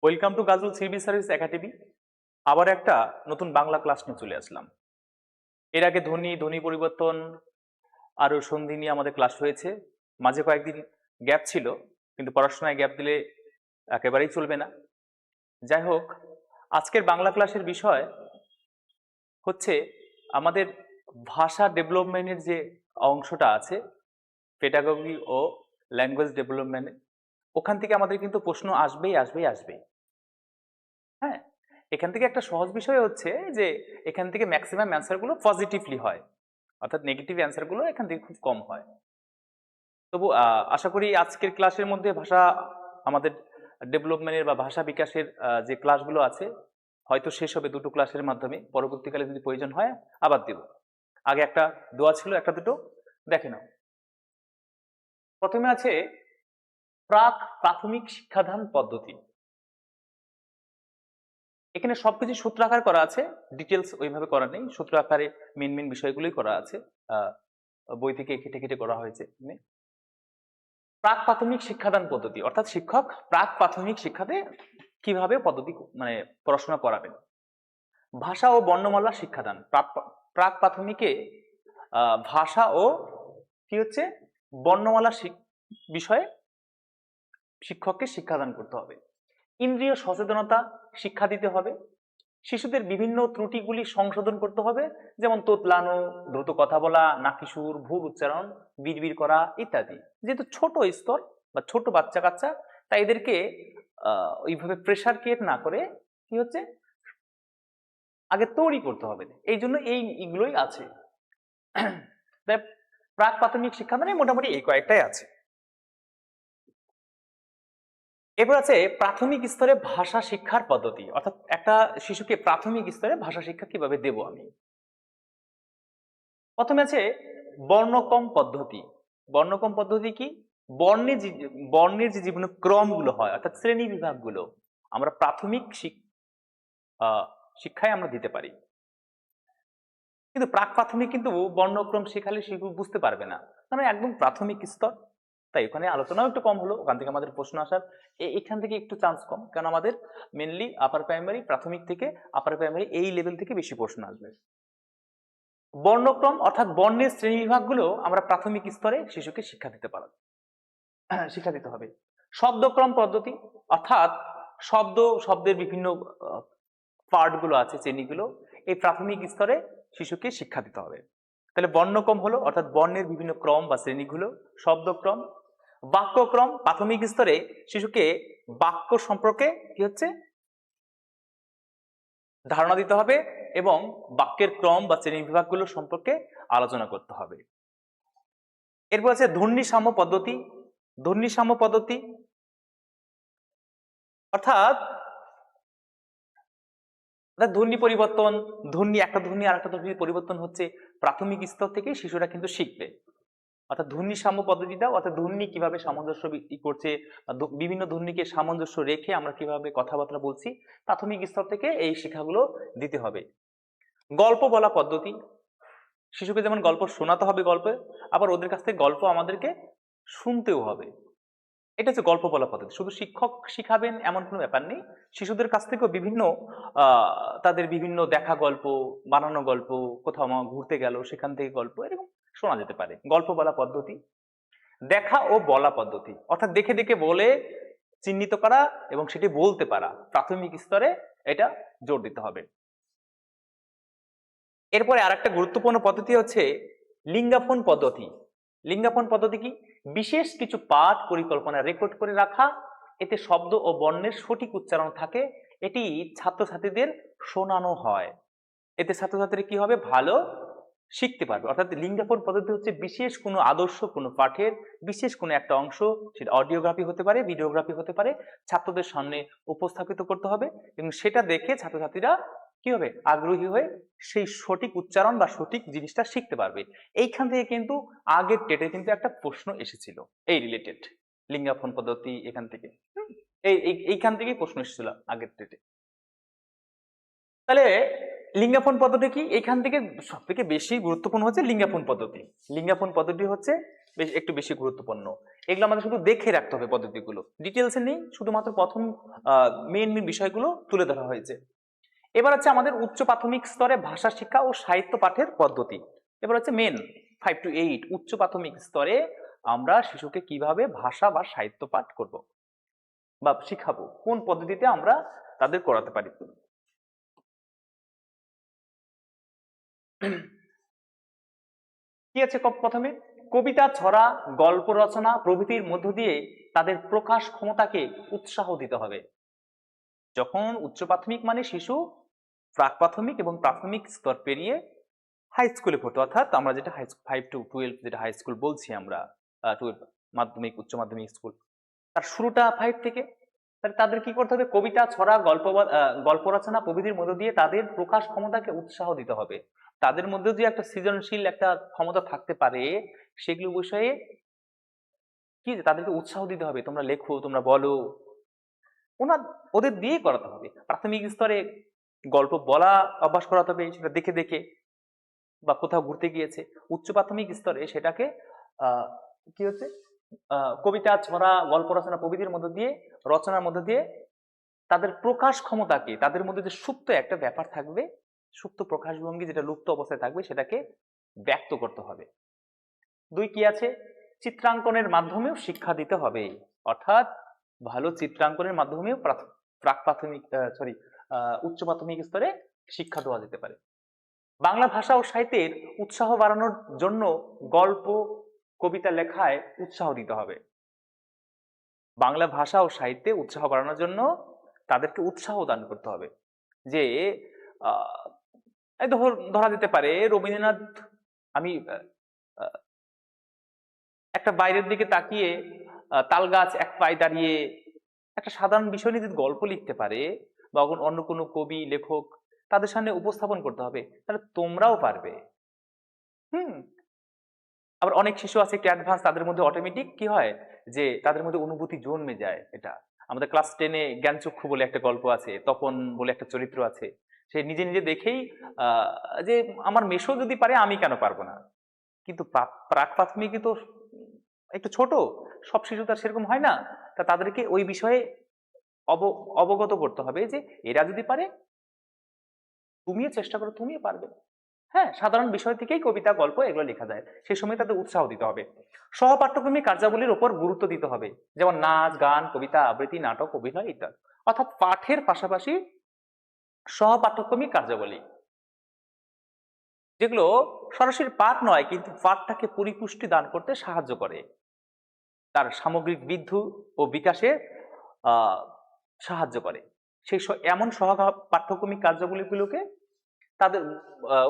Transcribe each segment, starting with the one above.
Welcome to Gazal civil service academy. আবার একটা নতুন বাংলা ক্লাস নিয়ে চলে আসলাম। এর আগে ধ্বনি পরিবর্তন আরো সন্ধি নিয়ে আমাদের ক্লাস হয়েছে। মাঝে কয়েকদিন গ্যাপ ছিল, কিন্তু পড়াশোনায় গ্যাপ দিলে একেবারেই চলবে না। যাই হোক, আজকের বাংলা ক্লাসের বিষয় হচ্ছে আমাদের ভাষা ডেভেলপমেন্টের যে অংশটা আছে, পেডাগজি ও ল্যাঙ্গুয়েজ ডেভেলপমেন্ট, ওখান থেকে আমাদের কিন্তু প্রশ্ন আসবেই। হ্যাঁ, এখান থেকে একটা সহজ বিষয় হচ্ছে যে এখান থেকে ম্যাক্সিমাম অ্যান্সারগুলো পজিটিভলি হয়, অর্থাৎ নেগেটিভ অ্যান্সারগুলো এখান থেকে খুব কম হয়। তবু আশা করি আজকের ক্লাসের মধ্যে ভাষা আমাদের ডেভেলপমেন্টের বা ভাষা বিকাশের যে ক্লাসগুলো আছে হয়তো শেষ হবে দুটো ক্লাসের মাধ্যমে। পরবর্তীকালে যদি প্রয়োজন হয় আবার দেব। আগে একটা দোয়া ছিল, একটা দুটো দেখে নাও। প্রথমে আছে প্রাথমিক শিক্ষাদান পদ্ধতি। এখানে সবকিছু সূত্র আকার করা আছে, ডিটেলস ওইভাবে করা নেই, সূত্র আকারে মেন বিষয়গুলোই করা আছে, বই থেকে কেটে করা হয়েছে। প্রাক প্রাথমিক শিক্ষাদান পদ্ধতি, অর্থাৎ শিক্ষক প্রাক প্রাথমিক শিক্ষাতে কিভাবে পদ্ধতি পড়াশোনা করাবেন। ভাষা ও বর্ণমালা শিক্ষাদান। প্রাক প্রাথমিকে ভাষা ও কি হচ্ছে বর্ণমালা বিষয়ে শিক্ষককে শিক্ষাদান করতে হবে। ইন্দ্রিয় সচেতনতা শিক্ষা দিতে হবে। শিশুদের বিভিন্ন ত্রুটিগুলি সংশোধন করতে হবে, যেমন তোতলানো, দ্রুত কথা বলা, নাকিসুর, ভুল উচ্চারণ, বিড়বিড় করা ইত্যাদি। যেহেতু ছোট স্তর বা ছোট বাচ্চা কাচ্চা, তাই এদেরকে ওইভাবে প্রেশার ক্রিয়েট না করে কি হচ্ছে আগে তৈরি করতে হবে। এই জন্য এইগুলোই আছে। প্রাক প্রাথমিক শিক্ষাদানে মোটামুটি এই কয়েকটাই আছে। এরপর আছে প্রাথমিক স্তরে ভাষা শিক্ষার পদ্ধতি, অর্থাৎ একটা শিশুকে প্রাথমিক স্তরে ভাষা শিক্ষা কিভাবে দেব আমি। প্রথমে আছে বর্ণক্রম পদ্ধতি। বর্ণক্রম পদ্ধতি কি? বর্ণের যে বিভিন্ন ক্রমগুলো হয়, অর্থাৎ শ্রেণী বিভাগগুলো আমরা প্রাথমিক শিক্ষায় আমরা দিতে পারি। কিন্তু প্রাক প্রাথমিক কিন্তু বর্ণক্রম শেখালে শিশু বুঝতে পারবে না, কারণ একদম প্রাথমিক স্তর। তাই ওখানে আলোচনাও একটু কম হলো, ওখান থেকে আমাদের প্রশ্ন আসার এখান থেকে একটু চান্স কম, কারণ আমাদের মেনলি আপার প্রাইমারি, প্রাথমিক থেকে আপার প্রাইমারি এই লেভেল থেকে বেশি প্রশ্ন আসবে। বর্ণক্রম অর্থাৎ বর্ণের শ্রেণী বিভাগগুলো আমরা প্রাথমিক স্তরে শিশুকে শিক্ষা দিতে হবে। শব্দক্রম পদ্ধতি, অর্থাৎ শব্দের বিভিন্ন পার্ট গুলো আছে, শ্রেণীগুলো, এই প্রাথমিক স্তরে শিশুকে শিক্ষা দিতে হবে। তাহলে বর্ণক্রম হলো অর্থাৎ বর্ণের বিভিন্ন ক্রম বা শ্রেণীগুলো। শব্দক্রম, বাক্যক্রম, প্রাথমিক স্তরে শিশুকে বাক্য সম্পর্কে কি হচ্ছে ধারণা দিতে হবে এবং বাক্যের ক্রম বা শ্রেণী বিভাগগুলো সম্পর্কে আলোচনা করতে হবে। এরপর আছে ধ্বনি সাম্য পদ্ধতি। ধ্বনি সাম্য পদ্ধতি অর্থাৎ ধ্বনি পরিবর্তন, একটা ধ্বনি আর একটা ধ্বনির পরিবর্তন হচ্ছে প্রাথমিক স্তর থেকে শিশুরা কিন্তু শিখবে। অর্থাৎ ধ্বনি সাম্য পদ্ধতিটা, অর্থাৎ ধ্বনি কিভাবে সামঞ্জস্য করছে, বিভিন্ন ধ্বনিকে সামঞ্জস্য রেখে আমরা কিভাবে কথাবার্তা বলছি, প্রাথমিক স্তর থেকে এই শিক্ষাগুলো দিতে হবে। গল্প বলা পদ্ধতি, শিশুকে যেমন গল্প শোনাতে হবে গল্পে, আবার ওদের কাছ থেকে গল্প আমাদেরকে শুনতেও হবে। এটা হচ্ছে গল্প বলা পদ্ধতি। শুধু শিক্ষক শিখাবেন এমন কোনো ব্যাপার নেই, শিশুদের কাছ থেকেও বিভিন্ন তাদের বিভিন্ন দেখা গল্প, বানানো গল্প, কোথাও ঘুরতে গেল সেখান থেকে গল্প এরকম শোনা যেতে পারে। গল্প বলা পদ্ধতি। দেখা ও বলা পদ্ধতি, অর্থাৎ দেখে দেখে বলে চিহ্নিত করা এবং সেটি বলতে পারা, প্রাথমিক স্তরে এটা জোর দিতে হবে। এরপরে আরেকটা গুরুত্বপূর্ণ পদ্ধতি হচ্ছে লিঙ্গাপন পদ্ধতি। লিঙ্গাপন পদ্ধতি কি? বিশেষ কিছু পাঠ পরিকল্পনা রেকর্ড করে রাখা, এতে শব্দ ও বর্ণের সঠিক উচ্চারণ থাকে, এটি ছাত্রছাত্রীদের শোনানো হয়, এতে ছাত্রছাত্রীরা কি হবে ভালো শিখতে পারবে। অর্থাৎ লিঙ্গাপন পদ্ধতি হচ্ছে বিশেষ কোনো আদর্শ কোনো পাঠের বিশেষ কোনো একটা অংশ, সেটা অডিওগ্রাফি হতে পারে, ভিডিওগ্রাফি হতে পারে, ছাত্রদের সামনে উপস্থাপিত করতে হবে এবং সেটা দেখে ছাত্রছাত্রীরা কি হবে আগ্রহী হয়ে সেই সঠিক উচ্চারণ বা সঠিক জিনিসটা শিখতে পারবে। এইখান থেকে কিন্তু আগের টেটে কিন্তু একটা প্রশ্ন এসেছিল এই রিলেটেড, লিঙ্গাপন পদ্ধতি এখান থেকে এইখান থেকেই প্রশ্ন এসেছিল আগের টেটে। তাহলে লিঙ্গাপন পদ্ধতি কি? এখান থেকে সব থেকে বেশি গুরুত্বপূর্ণ হচ্ছে লিঙ্গাপন পদ্ধতি। লিঙ্গাপন পদ্ধতি হচ্ছে একটু বেশি গুরুত্বপূর্ণ। এগুলো আমাদের শুধু দেখে রাখতে হবে, পদ্ধতিগুলো ডিটেলসে নেই, শুধুমাত্র প্রথম মেন মেন বিষয়গুলো তুলে ধরা হয়েছে। এবার হচ্ছে আমাদের উচ্চ প্রাথমিক স্তরে ভাষা শিক্ষা ও সাহিত্য পাঠের পদ্ধতি। এবার হচ্ছে মেন 5 to 8 উচ্চ প্রাথমিক স্তরে আমরা শিশুকে কিভাবে ভাষা বা সাহিত্য পাঠ করব বা শিখাবো, কোন পদ্ধতিতে আমরা তাদের করাতে পারি। কি আছে প্রথমে, কবিতা, ছড়া, গল্প রচনা প্রভৃতির মধ্য দিয়ে তাদের প্রকাশ ক্ষমতাকে উৎসাহ দিতে হবে। যখন উচ্চ প্রাথমিক মানে শিশু প্রাক প্রাথমিক এবং প্রাথমিক স্তর পেরিয়ে হাই স্কুলে পড়তো, অর্থাৎ আমরা যেটা 5 to 12 যেটা হাই স্কুল বলছি আমরা, 12 মাধ্যমিক উচ্চ মাধ্যমিক স্কুল, তার শুরুটা 5 থেকে। তাহলে তাদের কি করতে হবে, কবিতা, ছড়া, গল্প রচনা প্রভৃতির মধ্য দিয়ে তাদের প্রকাশ ক্ষমতাকে উৎসাহ দিতে হবে। তাদের মধ্যে যে একটা সৃজনশীল একটা ক্ষমতা থাকতে পারে, সেগুলো বিষয়ে কি তাদেরকে উৎসাহ দিতে হবে, তোমরা লেখো, তোমরা বলো, ওদের দিয়েই করাতে হবে। প্রাথমিক স্তরে গল্প বলা অভ্যাস করাতে হবে, সেটা দেখে দেখে বা কোথাও ঘুরতে গিয়েছে। উচ্চ প্রাথমিক স্তরে সেটাকে কি হচ্ছে, কবিতা, ছড়া, গল্প রচনা প্রভৃতির মধ্য দিয়ে, রচনার মধ্য দিয়ে তাদের প্রকাশ ক্ষমতাকে, তাদের মধ্যে যে সুপ্ত একটা ব্যাপার থাকবে, সুপ্ত প্রকাশভঙ্গি যেটা লুপ্ত অবস্থায় থাকবে, সেটাকে ব্যক্ত করতে হবে। 2 কি আছে, চিত্রাঙ্কনের মাধ্যমেও শিক্ষা দিতে হবে, অর্থাৎ ভালো চিত্রাঙ্কনের মাধ্যমেও প্রাক প্রাথমিক উচ্চ প্রাথমিক স্তরে শিক্ষা দেওয়া যেতে পারে। বাংলা ভাষা ও সাহিত্যের উৎসাহ বাড়ানোর জন্য গল্প, কবিতা লেখায় উৎসাহ দিতে হবে। বাংলা ভাষা ও সাহিত্যে উৎসাহ বাড়ানোর জন্য তাদেরকে উৎসাহ দান করতে হবে। যে ধরা যেতে পারে রবীন্দ্রনাথ, আমি একটা বাইরের দিকে তাকিয়ে তাল গাছ এক পায়ে দাঁড়িয়ে একটা সাধারণ বিষয় নিয়ে যদি গল্প লিখতে পারে, বা অন্য কোনো কবি লেখক তাদের সামনে উপস্থাপন করতে হবে, তাহলে তোমরাও পারবে। আবার অনেক শিশু আছে একটু অ্যাডভান্স, তাদের মধ্যে অটোমেটিক কি হয় যে তাদের মধ্যে অনুভূতি জন্মে যায়। এটা আমাদের ক্লাস 10-এ জ্ঞানচক্ষু বলে একটা গল্প আছে, তপন বলে একটা চরিত্র আছে, সে নিজে নিজে দেখেই যে আমার মেশো যদি পারে আমি কেন পারবো না। কিন্তু প্রাক প্রাথমিকে তো একটু ছোট, সব শিশু তার সেরকম হয় না। তা তাদেরকে ওই বিষয়ে অবগত করতে হবে যে এরা যদি পারে তুমিও চেষ্টা করো, তুমিও পারবে। হ্যাঁ, সাধারণ বিষয় থেকেই কবিতা, গল্প এগুলো লেখা যায়, সেই সময় তাদের উৎসাহ দিতে হবে। সহপাঠ্যক্রমিক কার্যাবলীর উপর গুরুত্ব দিতে হবে, যেমন নাচ, গান, কবিতা আবৃত্তি, নাটক, অভিনয় ইত্যাদি। অর্থাৎ পাঠের পাশাপাশি সহপাঠ্যক্রমিক কার্যাবলী, যেগুলো সরাসরি পাঠ নয় কিন্তু পাঠটাকে পরিপুষ্টি দান করতে সাহায্য করে, তার সামগ্রিক বৃদ্ধি ও বিকাশে সাহায্য করে। সেই এমন পাঠ্যক্রমিক কার্যাবলীগুলোকে তাদের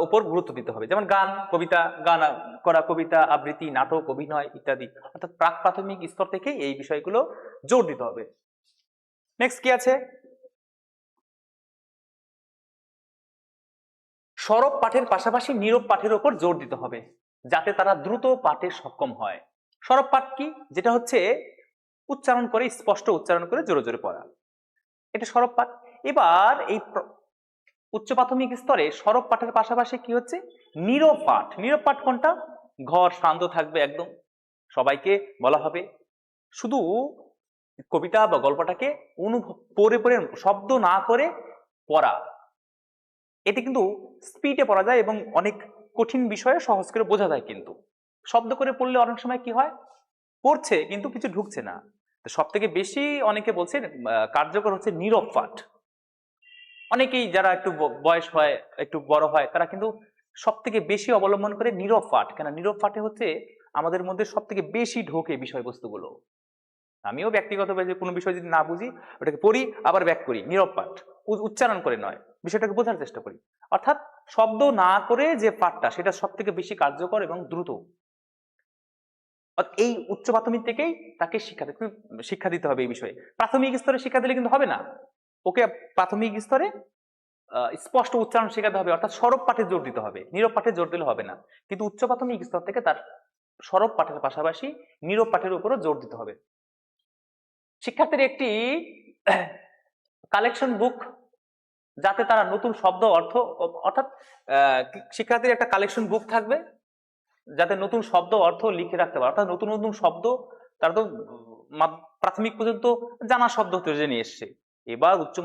উপর গুরুত্ব দিতে হবে, যেমন গান, কবিতা, গান করা, কবিতা আবৃত্তি, নাটক, অভিনয় ইত্যাদি। অর্থাৎ প্রাক প্রাথমিক স্তর থেকে এই বিষয়গুলো জোর দিতে হবে। নেক্সট কি আছে, সরব পাঠের পাশাপাশি নীরব পাঠের উপর জোর দিতে হবে, যাতে তারা দ্রুত পাঠে সক্ষম হয়। সরব পাঠ কি, যেটা হচ্ছে উচ্চারণ করে, স্পষ্ট উচ্চারণ করে জোরে জোরে পড়া, এটা সরব পাঠ। এবার এই উচ্চ প্রাথমিক স্তরে সরব পাঠের পাশাপাশি কি হচ্ছে, নীরব পাঠ। নীরব পাঠ কোনটা, ঘর শান্ত থাকবে একদম, সবাইকে বলা হবে শুধু কবিতা বা গল্পটাকে পড়ে পড়ে, শব্দ না করে পড়া। এতে কিন্তু স্পিডে পড়া যায় এবং অনেক কঠিন বিষয়ে সহজ করে বোঝা যায়। কিন্তু শব্দ করে পড়লে অনেক সময় কি হয়, পড়ছে কিন্তু কিছু ঢুকছে না। তো সব থেকে বেশি অনেকে বলছে কার্যকর হচ্ছে নীরব পাঠ। অনেকেই যারা একটু বয়স হয়, একটু বড় হয়, তারা কিন্তু সব থেকে বেশি অবলম্বন করে নীরব পাঠ। কেন, নীরব পাঠে হচ্ছে আমাদের মধ্যে সব থেকে বেশি ঢোকে বিষয়বস্তুগুলো। আমিও ব্যক্তিগতভাবে কোনো বিষয় যদি না বুঝি, ওটাকে পড়ি আবার ব্যাক করি, নীরব পাঠ, উচ্চারণ করে নয়, বিষয়টাকে বোঝার চেষ্টা করি। অর্থাৎ শব্দ না করে যে পাঠটা, সেটা সব থেকে বেশি কার্যকর এবং দ্রুত। এই উচ্চ প্রাথমিক থেকেই তাকে শিক্ষা দিতে হবে এই বিষয়ে। প্রাথমিক স্তরে শিক্ষা দিলে কিন্তু হবে না, ওকে প্রাথমিক স্তরে স্পষ্ট উচ্চারণ শেখাতে হবে, অর্থাৎ সরব পাঠে জোর দিতে হবে, নীরব পাঠে জোর দিলে হবে না। কিন্তু উচ্চ প্রাথমিক স্তর থেকে তার সরব পাঠের পাশাপাশি নীরব পাঠের উপরও জোর দিতে হবে। শিক্ষার্থীর একটি কালেকশন বুক, যাতে তারা নতুন শব্দ, অর্থ, অর্থাৎ শিক্ষার্থীর একটা কালেকশন বুক থাকবে, যাতে নতুন শব্দ অর্থ লিখে রাখতে পারে, অর্থাৎ নতুন নতুন শব্দ তারা তো প্রাথমিক পর্যন্ত জানা শব্দ জেনে এসছে, এবার উচ্চ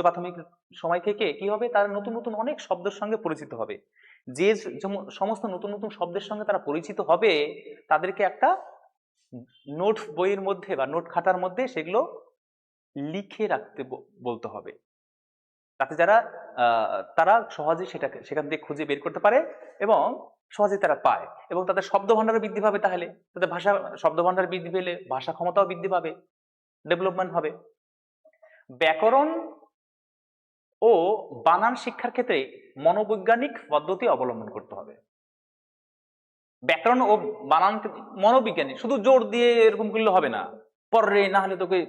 প্রাথমিক সময় থেকে কি হবে, তারা নতুন নতুন অনেক শব্দের সঙ্গে পরিচিত হবে। যে সমস্ত নতুন নতুন শব্দের সঙ্গে তারা পরিচিত হবে, তাদেরকে একটা নোট বইয়ের মধ্যে বা নোট খাতার মধ্যে সেগুলো লিখে রাখতে বলতে হবে, তাতে তারা সহজে সেখান থেকে খুঁজে বের করতে পারে এবং সহজে তারা পায়, এবং তাদের শব্দ ভান্ডার বৃদ্ধি পাবে। তাহলে তাদের শব্দ ভান্ডার বৃদ্ধি পেলে ভাষা ক্ষমতাও বৃদ্ধি পাবে, ডেভেলপমেন্ট হবে। ব্যাকরণ ও বানান শিক্ষার ক্ষেত্রে মনোবৈজ্ঞানিক পদ্ধতি অবলম্বন করতে হবে। ব্যাকরণ ও বানান মনোবিজ্ঞানী, শুধু জোর দিয়ে এরকম করলে হবে না, পরে না হলে তোকে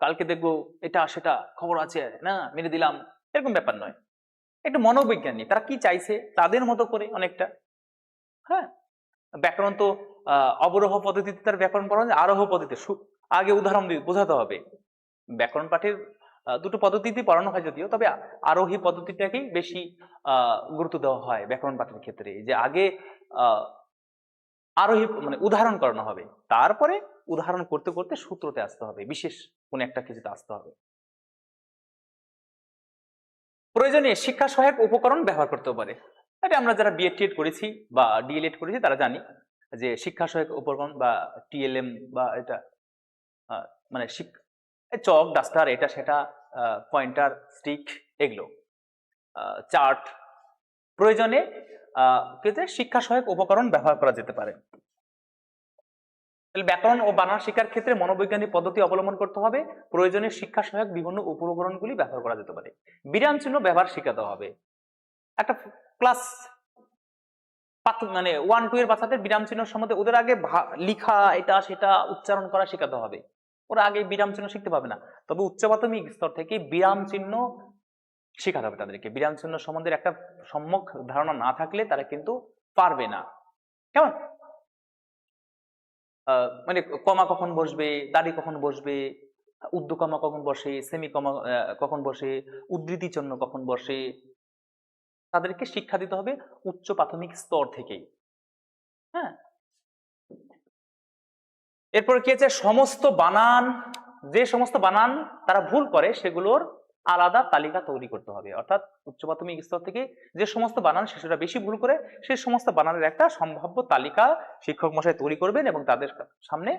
কালকে দেখবো এটা সেটা খবর আছে না মেরে দিলাম, এরকম ব্যাপার নয়। একটু মনোবিজ্ঞানী, তারা কি চাইছে তাদের মতো করে অনেকটা। হ্যাঁ, ব্যাকরণ তো অবরোহ পদ্ধতিতে তার ব্যাকরণ পড়ানো যায়, আরোহ পদ্ধতিতে আগে উদাহরণ দিয়ে বোঝাতে হবে। ব্যাকরণ পাঠের দুটো পদ্ধতিতে পড়ানো হয় যদিও, তবে আরোহী পদ্ধতিটাকেই বেশি গুরুত্ব দেওয়া হয় ব্যাকরণ পাঠের ক্ষেত্রে, যে আগে আরোহী মানে উদাহরণ করানো হবে, তারপরে উদাহরণ করতে করতে সূত্রতে আসতে হবে, বিশেষ কোন একটা কিছুতে আসতে হবে। প্রয়োজনে শিক্ষা সহায়ক উপকরণ ব্যবহার করতে পারে। এটা আমরা যারা বিএড টিএড করেছি বা ডিএলএড করেছি তারা জানি যে শিক্ষা সহায়ক উপকরণ বা টিএলএম বা এটা মানে চক ডাস্টার এটা সেটা পয়েন্টার স্টিক এগুলো চার্ট প্রয়োজনে শিক্ষা সহায়ক উপকরণ ব্যবহার করা যেতে পারে। ব্যাকরণ ও বানান শিক্ষার ক্ষেত্রে মনোবৈজ্ঞানিক পদ্ধতি অবলম্বন করতে হবে, প্রয়োজনে শিক্ষা সহায়ক বিভিন্ন উপকরণগুলি ব্যবহার করা যেতে পারে। বিরাম চিহ্ন ব্যবহার শেখাতে হবে। একটা ক্লাস মানে 1-2 এর বাচ্চাদের বিরাম চিহ্ন সম্বন্ধে ওদের আগে লিখা এটা সেটা উচ্চারণ করা শেখাতে হবে, ওরা আগে বিরাম চিহ্ন শিখতে পাবে না। তবে উচ্চ প্রাথমিক স্তর থেকে বিরাম চিহ্ন শেখাতে হবে তাদেরকে। বিরাম চিহ্ন সম্বন্ধে একটা সম্যক ধারণা না থাকলে তারা কিন্তু পারবে না। কেমন মানে কমা কখন বসবে, দাড়ি কখন বসবে, উদ্ধকমা কখন বসে, সেমি কমা কখন বসে, উদ্ধৃতি চিহ্ন কখন বসে, তাদেরকে শিক্ষা দিতে হবে উচ্চ প্রাথমিক স্তর থেকেই। হ্যাঁ, এরপর কি আছে, যে সমস্ত বানান তারা ভুল করে সেগুলোর আলাদা তালিকা তৈরি করতে হবে। অর্থাৎ উচ্চ প্রাথমিক স্তর থেকে যে সমস্ত বানান শিশুরা বেশি ভুল করে সেই সমস্ত বানানের একটা সম্ভাব্য তালিকা শিক্ষক মশাই তৈরি করবেন এবং তাদের সামনে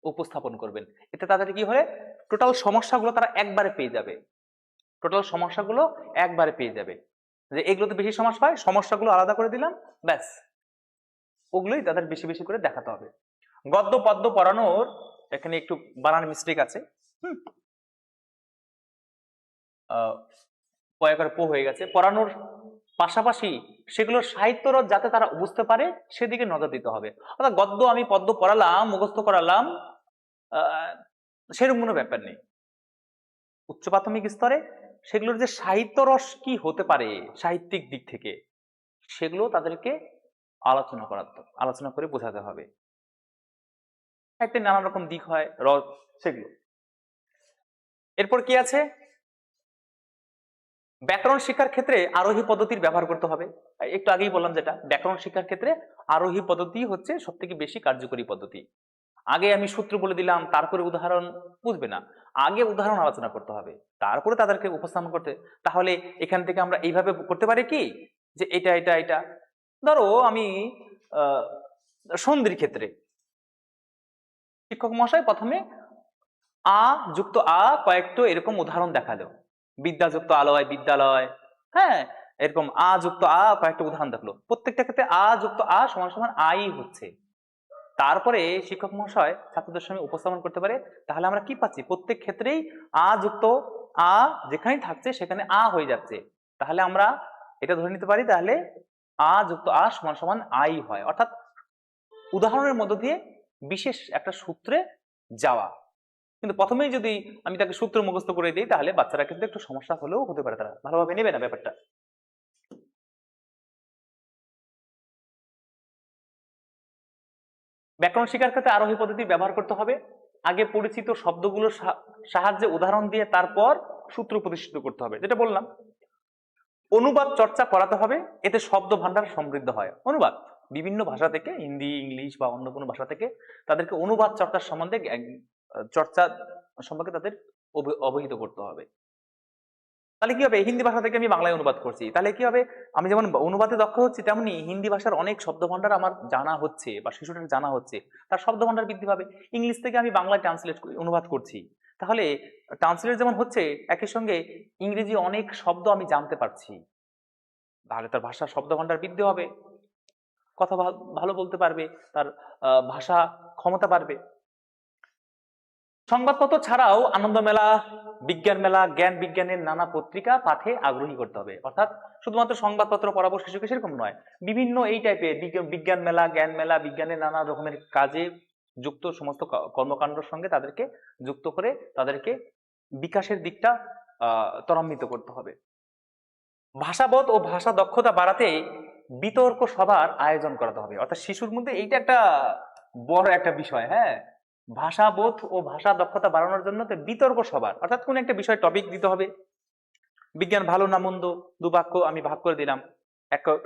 উপস্থাপন করবেন। এতে তাদের কি হয়, টোটাল সমস্যাগুলো তারা একবারে পেয়ে যাবে। যে এগুলোতে বেশি সমস্যা হয়, সমস্যাগুলো আলাদা করে দিলাম, ব্যাস ওগুলোই তাদের বেশি বেশি করে দেখাতে হবে। গদ্য পদ্য পড়ানোর এখানে একটু বানান মিস্টেক আছে, হয়ে গেছে। পড়ানোর পাশাপাশি সেগুলোর সাহিত্যরস যাতে তারা বুঝতে পারে সেদিকে নজর দিতে হবে। অর্থাৎ গদ্য আমি পদ্য পড়ালাম, মুখস্থ করালাম, সেরকম কোনো ব্যাপার নেই। উচ্চ প্রাথমিক স্তরে সেগুলোর যে সাহিত্যরস কি হতে পারে সাহিত্যিক দিক থেকে, সেগুলো তাদেরকে আলোচনা করে বোঝাতে হবে। সাহিত্যের নানান রকম দিক হয়, রস, সেগুলো। এরপর কি আছে, ব্যাকরণ শিক্ষার ক্ষেত্রে আরোহী পদ্ধতির ব্যবহার করতে হবে। একটু আগেই বললাম যেটা, ব্যাকরণ শিক্ষার ক্ষেত্রে আরোহী পদ্ধতি হচ্ছে সব থেকে বেশি কার্যকরী পদ্ধতি। আগে আমি সূত্র বলে দিলাম, তারপরে উদাহরণ বুঝবে না, আগে উদাহরণ আলোচনা করতে হবে, তারপরে তাদেরকে উপস্থাপন করতে। তাহলে এখান থেকে আমরা এইভাবে করতে পারি কি, যে এটা এটা এটা ধরো আমি সন্ধির ক্ষেত্রে শিক্ষক মশাই প্রথমে আ যুক্ত আ কয়েকটা এরকম উদাহরণ দেখালো, বিদ্যা যুক্ত আলয় বিদ্যালয়, হ্যাঁ এরকম আ যুক্ত আ কয়েকটা উদাহরণ দেখলো, প্রত্যেকটা ক্ষেত্রে আ যুক্ত আ সমান সমান আই হচ্ছে। তারপরে শিক্ষক মহাশয় ছাত্রদের সঙ্গে উপস্থাপন করতে পারে। তাহলে আমরা কি পাচ্ছি, প্রত্যেক ক্ষেত্রেই আ যুক্ত আ যেখানে থাকছে সেখানে আ হয়ে যাচ্ছে। তাহলে আমরা এটা ধরে নিতে পারি, তাহলে আ যুক্ত আ সমান সমান আই হয়। অর্থাৎ উদাহরণের মধ্য দিয়ে বিশেষ একটা সূত্রে যাওয়া। কিন্তু প্রথমেই যদি আমি তাকে সূত্র মুখস্থ করে দিই, তাহলে বাচ্চারা কিন্তু একটু সমস্যা হলেও হতে পারে, তারা ভালোভাবে নেবে না ব্যাপারটা। ব্যাকরণ শিক্ষার ক্ষেত্রে আরোহী পদ্ধতি ব্যবহার করতে হবে। আগে পরিচিত শব্দগুলোর সাহায্যে উদাহরণ দিয়ে তারপর সূত্র প্রতিষ্ঠিত করতে হবে, যেটা বললাম। অনুবাদ চর্চা করাতে হবে, এতে শব্দ ভান্ডার সমৃদ্ধ হয়। অনুবাদ বিভিন্ন ভাষা থেকে, হিন্দি, ইংলিশ বা অন্য কোনো ভাষা থেকে তাদেরকে অনুবাদ চর্চার সম্বন্ধে চর্চা সম্পর্কে তাদের অবহিত করতে হবে। তাহলে কি হবে, হিন্দি ভাষা থেকে আমি বাংলায় অনুবাদ করছি, তাহলে কি হবে, আমি যেমন অনুবাদে দক্ষ হচ্ছি তেমনি হিন্দি ভাষার অনেক শব্দভাণ্ডার আমার জানা হচ্ছে বা শিশুটার জানা হচ্ছে, তার শব্দভাণ্ডার বৃদ্ধি পাবে। ইংলিশ থেকে আমি বাংলায় অনুবাদ করছি, তাহলে ট্রান্সলেট যেমন হচ্ছে একই সঙ্গে ইংরেজি অনেক শব্দ আমি জানতে পারছি, তাহলে তার ভাষার শব্দভাণ্ডার বৃদ্ধি হবে, কথা ভালো বলতে পারবে, তার ভাষা ক্ষমতা বাড়বে। সংবাদপত্র ছাড়াও আনন্দ মেলা, বিজ্ঞান মেলা, জ্ঞান বিজ্ঞানের নানা পত্রিকা পাঠে আগ্রহী করতে হবে। অর্থাৎ শুধুমাত্র সংবাদপত্র পড়াবো শিশুকে সেরকম নয়, বিভিন্ন এই টাইপের বিজ্ঞান মেলা, জ্ঞান মেলা, বিজ্ঞানের নানা রকমের কাজে যুক্ত সমস্ত কর্মকাণ্ডের সঙ্গে তাদেরকে যুক্ত করে তাদেরকে বিকাশের দিকটা ত্বরান্বিত করতে হবে। ভাষাবোধ ও ভাষা দক্ষতা বাড়াতে বিতর্ক সভার আয়োজন করাতে হবে। অর্থাৎ শিশুর মধ্যে এইটা একটা বড় একটা বিষয়। হ্যাঁ, ভাষাবোধ ও ভাষা দক্ষতা বাড়ানোর জন্য বিতর্ক সভার, অর্থাৎ কোন একটা বিষয় টপিক দিতে হবে, বিজ্ঞান ভালো না মন্দ, দু বাক্য আমি ভাগ করে দিলাম,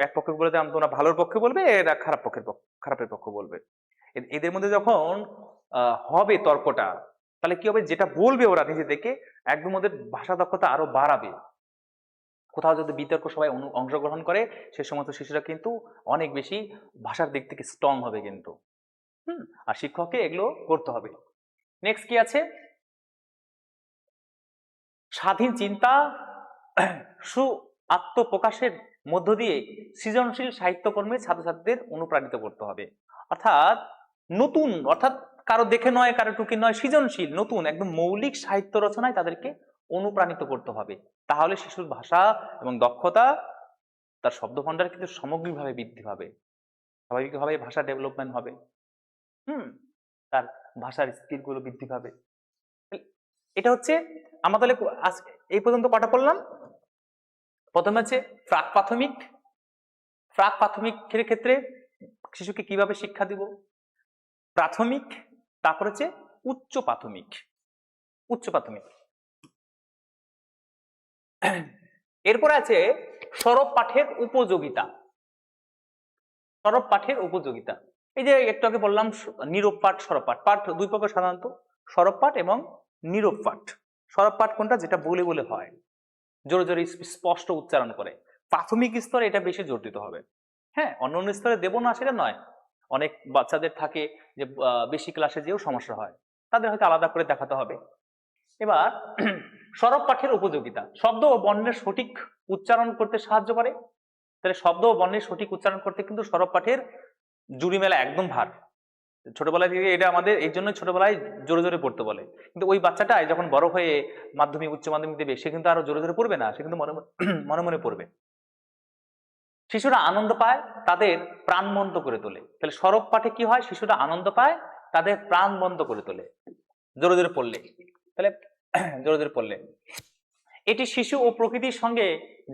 এক পক্ষে বলে দিলাম তোমরা ভালোর পক্ষে বলবে, এরা খারাপের পক্ষ বলবে। এদের মধ্যে যখন হবে তর্কটা, তাহলে কি হবে, যেটা বলবে ওরা নিজে থেকে একদম ওদের ভাষা দক্ষতা আরো বাড়াবে। কোথাও যদি বিতর্ক সবাই অংশগ্রহণ করে সে সমস্ত শিশুরা কিন্তু অনেক বেশি ভাষার দিক থেকে স্ট্রং হবে কিন্তু। আর শিক্ষককে এগুলো করতে হবে। নেক্সট কি আছে, স্বাধীন চিন্তা আত্মপ্রকাশের মধ্য দিয়ে সৃজনশীল সাহিত্যকর্মে ছাত্রছাত্রীদের অনুপ্রাণিত করতে হবে। অর্থাৎ নতুন, অর্থাৎ কারো দেখে নয়, কারো টুকি নয়, সৃজনশীল নতুন একদম মৌলিক সাহিত্য রচনায় তাদেরকে অনুপ্রাণিত করতে হবে। তাহলে শিশুর ভাষা এবং দক্ষতা, তার শব্দভাণ্ডার কিন্তু সামগ্রিকভাবে বৃদ্ধি পাবে, স্বাভাবিকভাবে ভাষা ডেভেলপমেন্ট হবে, তার ভাষার স্কিলগুলো বৃদ্ধি পাবে। এটা হচ্ছে আমরা তাহলে এই পর্যন্ত কটা পড়লাম। প্রথমে আছে প্রাক প্রাথমিকের ক্ষেত্রে শিশুকে কিভাবে শিক্ষা দিব, প্রাথমিক, তারপর হচ্ছে উচ্চ প্রাথমিক। এরপর আছে সরব পাঠের উপযোগিতা। এই যে একটু আগে বললাম নীরব পাঠ, সরব পাঠ। পাঠ দুই প্রকার সাধারণত, সরব পাঠ এবং নীরব পাঠ। সরব পাঠ কোনটা, যেটা বলে বলে হয়, জোরে জোরে স্পষ্ট উচ্চারণ করে। প্রাথমিক স্তরে এটা বেশি জোর দিতে হবে। হ্যাঁ, অন্য স্তরে দেবো না সেটা নয়, অনেক বাচ্চাদের থাকে যে বেশি ক্লাসে যেও সমস্যা হয়, তাদের হয়তো আলাদা করে দেখাতে হবে। এবার সরব পাঠের উপযোগিতা, শব্দ ও বর্ণের সঠিক উচ্চারণ করতে সাহায্য করে। তাহলে শব্দ ও বর্ণের সঠিক উচ্চারণ করতে কিন্তু সরব পাঠের জুড়ি মেলা একদম ভার। ছোটবেলায় থেকে এটা আমাদের এই জন্য ছোটবেলায় জোরে জোরে পড়তে বলে, কিন্তু ওই বাচ্চাটাই যখন বড় হয়ে মাধ্যমিক, উচ্চ মাধ্যমিক দেবে, সে কিন্তু আরো জোরে জোরে পড়বে না, সে কিন্তু মনে মনে পড়বে। শিশুরা আনন্দ পায়, তাদের প্রাণ বন্ধ করে তোলে। তাহলে সরব পাঠে কি হয়, শিশুরা আনন্দ পায়, তাদের প্রাণ বন্ধ করে তোলে জোরে জোরে পড়লে। তাহলে জোরে জোরে পড়লে এটি শিশু ও প্রকৃতির সঙ্গে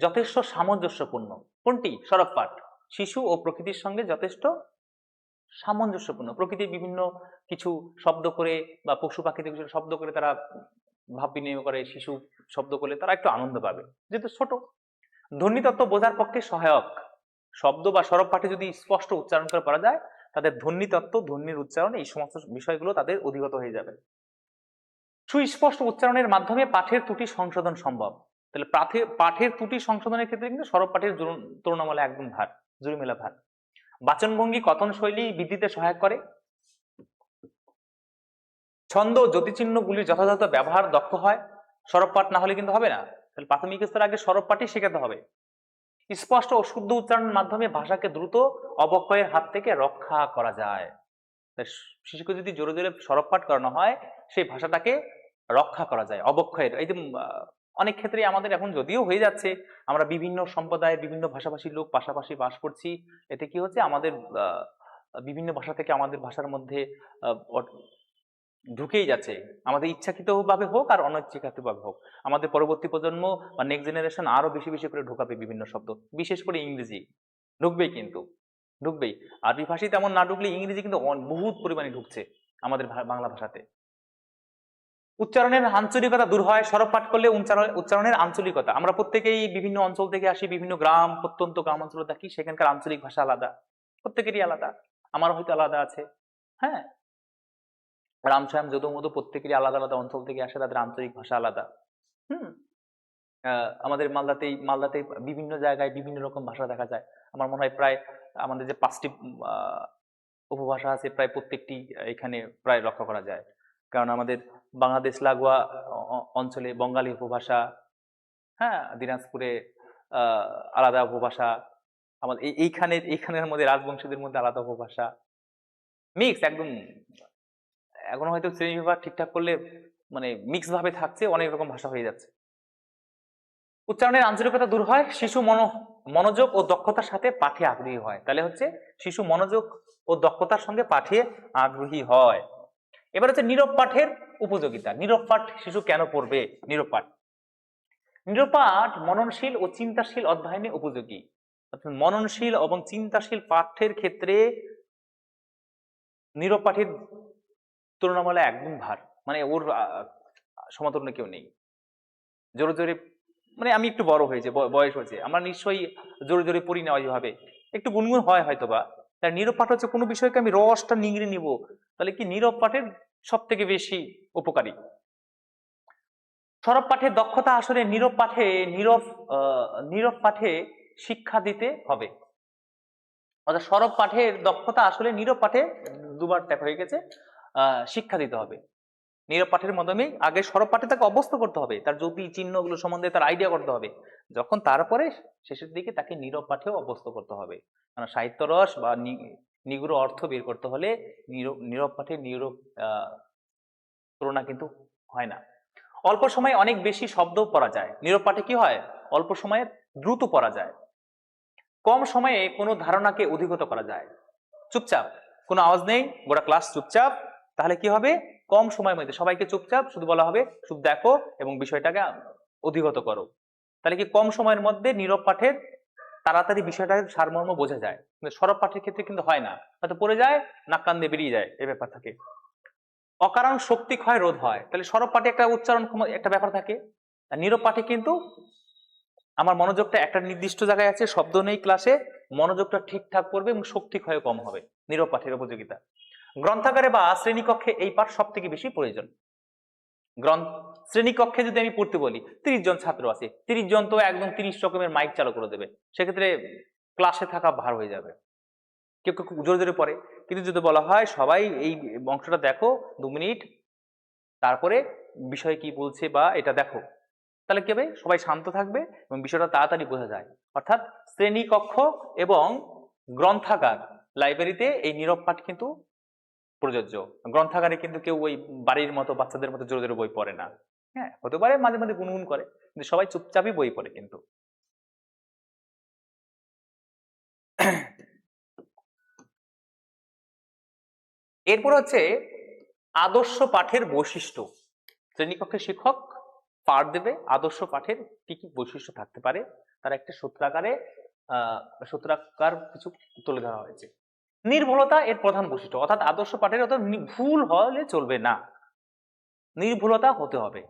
যথেষ্ট সামঞ্জস্যপূর্ণ। কোনটি, সরব পাঠ। শিশু ও প্রকৃতির সঙ্গে যথেষ্ট সামঞ্জস্যপূর্ণ। প্রকৃতির বিভিন্ন কিছু শব্দ করে বা পশু পাখিদের কিছু শব্দ করে তারা ভাব বিনিময় করে, শিশু শব্দ করলে তারা একটু আনন্দ পাবে, যেহেতু ছোট। ধ্বনিতত্ত্ব বোঝার পক্ষে সহায়ক। শব্দ বা সরব পাঠে যদি স্পষ্ট উচ্চারণ করে পড়া যায়, তাদের ধ্বনিতত্ত্ব, ধ্বনির উচ্চারণ, এই সমস্ত বিষয়গুলো তাদের অধিগত হয়ে যাবে। সুস্পষ্ট উচ্চারণের মাধ্যমে পাঠের ত্রুটি সংশোধন সম্ভব। তাহলে পাঠের ত্রুটি সংশোধনের ক্ষেত্রে কিন্তু সরব পাঠের তুলনামূলক একদম জুড়ি মেলা ভার। বাচনভঙ্গি, কথন শৈলী বৃদ্ধিতে সহায়ক করে। ছন্দ ও জ্যোতিচিহ্নগুলির যথাযথ ব্যবহার দক্ষ হয়। সরব পাঠ না হলে কিন্তু হবে না। তাহলে প্রাথমিক স্তরে আগে সরব পাঠই শেখাতে হবে। স্পষ্ট ও শুদ্ধ উচ্চারণের মাধ্যমে ভাষাকে দ্রুত অবক্ষয়ের হাত থেকে রক্ষা করা যায়। শিশুকে যদি জোরে জোরে সরব পাঠ করানো হয়, সেই ভাষাটাকে রক্ষা করা যায় অবক্ষয়ের। এই যে অনেক ক্ষেত্রে আমাদের এখন যদিও হয়ে যাচ্ছে, আমরা বিভিন্ন সম্প্রদায়ের বিভিন্ন ভাষাভাষীর লোক পাশাপাশি বাস করছি, এতে কি হচ্ছে, আমাদের বিভিন্ন ভাষা থেকে আমাদের ভাষার মধ্যে ঢুকেই যাচ্ছে, আমাদের ইচ্ছাকৃতভাবে হোক আর অনিচ্ছাকৃতভাবে হোক। আমাদের পরবর্তী প্রজন্ম বা নেক্সট জেনারেশন আরো বেশি বেশি করে ঢোকাবে বিভিন্ন শব্দ, বিশেষ করে ইংরেজি ঢুকবেই, কিন্তু ঢুকবেই। আরবি ভাষী তেমন না ঢুকলে ইংরেজি কিন্তু বহুত পরিমাণে ঢুকছে আমাদের বাংলা ভাষাতে। উচ্চারণের আঞ্চলিকতা দূর হয়। সরব পাঠ করলে উচ্চারণের আঞ্চলিকতা, আমরা প্রত্যেকেই বিভিন্ন অঞ্চল থেকে আসি, বিভিন্ন গ্রাম, প্রত্যন্ত গ্রাম অঞ্চলে থাকি, সেখানকার আঞ্চলিক ভাষা আলাদা। প্রত্যেকেরই আলাদা, আমার হয়তো আলাদা আছে। হ্যাঁ, রামশ্যাম যদু মধু প্রত্যেকেরই আলাদা আলাদা অঞ্চল থেকে আসে, তাদের আঞ্চলিক ভাষা আলাদা। হুম। আমাদের মালদাতে বিভিন্ন জায়গায় বিভিন্ন রকম ভাষা দেখা যায়। আমার মনে হয় প্রায় আমাদের যে 5টি উপভাষা আছে, প্রায় প্রত্যেকটি এখানে প্রায় লক্ষ্য করা যায়। কারণ আমাদের বাংলাদেশ লাগোয়া অঞ্চলে বঙ্গালী উপভাষা, হ্যাঁ, দিনাজপুরে আলাদা উপভাষা, আমাদের এইখানের মধ্যে রাজবংশীদের মধ্যে আলাদা উপভাষা, মিক্স একদম। এখন হয়তো শ্রেণী বিভাগ ঠিকঠাক করলে মানে মিক্স ভাবে থাকছে, অনেক রকম ভাষা হয়ে যাচ্ছে। উচ্চারণের আঞ্চলিকতা দূর হয়, শিশু মনোযোগ ও দক্ষতার সাথে পাঠে আগ্রহী হয়। তাহলে হচ্ছে শিশু মনোযোগ ও দক্ষতার সঙ্গে পাঠে আগ্রহী হয়। এবার হচ্ছে নীরব পাঠের উপযোগিতা। নীরব পাঠ শিশু কেন পড়বে? নীরব পাঠ মননশীল ও চিন্তাশীল অধ্যয়নে উপযোগী। অর্থাৎ মননশীল এবং চিন্তাশীল পাঠ্যের ক্ষেত্রে নীরব পাঠের তুলনামূলক একদম ভার, মানে ওর সমতুল্য কেউ নেই। জোরে জোরে মানে আমি একটু বড় হয়েছে, বয়স হয়েছে, আমরা নিশ্চয়ই জোরে জোরে পড়ি না ওইভাবে, একটু গুনগুন হয় হয়তোবা। তার নীরব পাঠ হচ্ছে কোনো বিষয়কে আমি রসটা নিংড়ে নিব, তাহলে কি নীরব পাঠের সব থেকে বেশি উপকারী। সরব পাঠের দক্ষতা আসলে নীরব পাঠে শিক্ষা দিতে হবে। অর্থাৎ সরব পাঠের দক্ষতা আসলে নীরব পাঠে, দুবার ট্যাপ হয়ে গেছে, শিক্ষা দিতে হবে। নীরব পাঠের মাধ্যমে আগে সরব পাঠে তাকে অভ্যস্ত করতে হবে, তার জ্যোতি চিহ্নগুলো সম্বন্ধে তার আইডিয়া করতে হবে, যখন তারপরে শেষের দিকে তাকে নীরব পাঠেও অভ্যস্ত করতে হবে। কারণ সাহিত্য রস বা নিগুড় অর্থ বের করতে হলে নীরব পাঠে তুলনা কিন্তু হয় না। অল্প সময়ে অনেক বেশি শব্দ পড়া যায়। নীরব পাঠে কি হয়? অল্প সময়ে দ্রুত পড়া যায়, কম সময়ে কোনো ধারণাকে অধিগত করা যায়। চুপচাপ, কোনো আওয়াজ নেই, গোটা ক্লাস চুপচাপ, তাহলে কি হবে? কম সময়ের মধ্যে সবাইকে চুপচাপ শুধু বলা হবে শুধু দেখো এবং বিষয়টাকে অধিগত করো। তাহলে কি কম সময়ের মধ্যে নীরব পাঠের তাড়াতাড়ি বিষয়টার সারমর্ম বোঝা যায়। কিন্তু সরব পাঠের ক্ষেত্রে কিন্তু হয় না, হয়তো পড়ে যায়, নাক কান দিয়ে বেরিয়ে যায়, এই ব্যাপার থাকে। অকারণ শক্তি ক্ষয় রোধ হয়। তাহলে সরব পাঠে একটা উচ্চারণ একটা ব্যাপার থাকে, আর নীরব পাঠে কিন্তু আমার মনোযোগটা একটা নির্দিষ্ট জায়গায় আছে, শব্দ নেই ক্লাসে, মনোযোগটা ঠিকঠাক করবে এবং শক্তি ক্ষয় কম হবে। নীরব পাঠের উপযোগিতা, গ্রন্থাগারে বা শ্রেণীকক্ষে এই পাঠ সব থেকে বেশি প্রয়োজন। শ্রেণীকক্ষে যদি আমি পড়তে বলি, 30 জন ছাত্র আছে, 30 জন তো একদম 30 রকমের মাইক চালু করে দেবে, সেক্ষেত্রে ক্লাসে থাকা ভার হয়ে যাবে, কেউ কেউ খুব জোরে জোরে পড়ে। কিন্তু যদি বলা হয় সবাই এই অংশটা দেখো 2 মিনিট, তারপরে বিষয় কি বলছে বা এটা দেখো, তাহলে কি হবে? সবাই শান্ত থাকবে এবং বিষয়টা তাড়াতাড়ি বোঝা যায়। অর্থাৎ শ্রেণীকক্ষ এবং গ্রন্থাগার, লাইব্রেরিতে এই নীরব পাঠ কিন্তু প্রযোজ্য। গ্রন্থাগারে কিন্তু কেউ ওই বাড়ির মতো বাচ্চাদের মতো জোরে জোরে বই পড়ে না। হ্যাঁ, হতে পারে মাঝে মাঝে গুনগুন করে, কিন্তু সবাই চুপচাপই বই পড়ে কিন্তু। এরপর হচ্ছে আদর্শ পাঠের বৈশিষ্ট্য। শ্রেণীকক্ষে শিক্ষক পাঠ দেবে, আদর্শ পাঠের কি কি বৈশিষ্ট্য থাকতে পারে তার একটা সূত্রাকার কিছু তুলে ধরা হয়েছে। নির্ভুলতা এর প্রধান বৈশিষ্ট্য, অর্থাৎ আদর্শ পাঠের অর্থাৎ ভুল হলে চলবে না, নির্ভুলতা হতে হবে।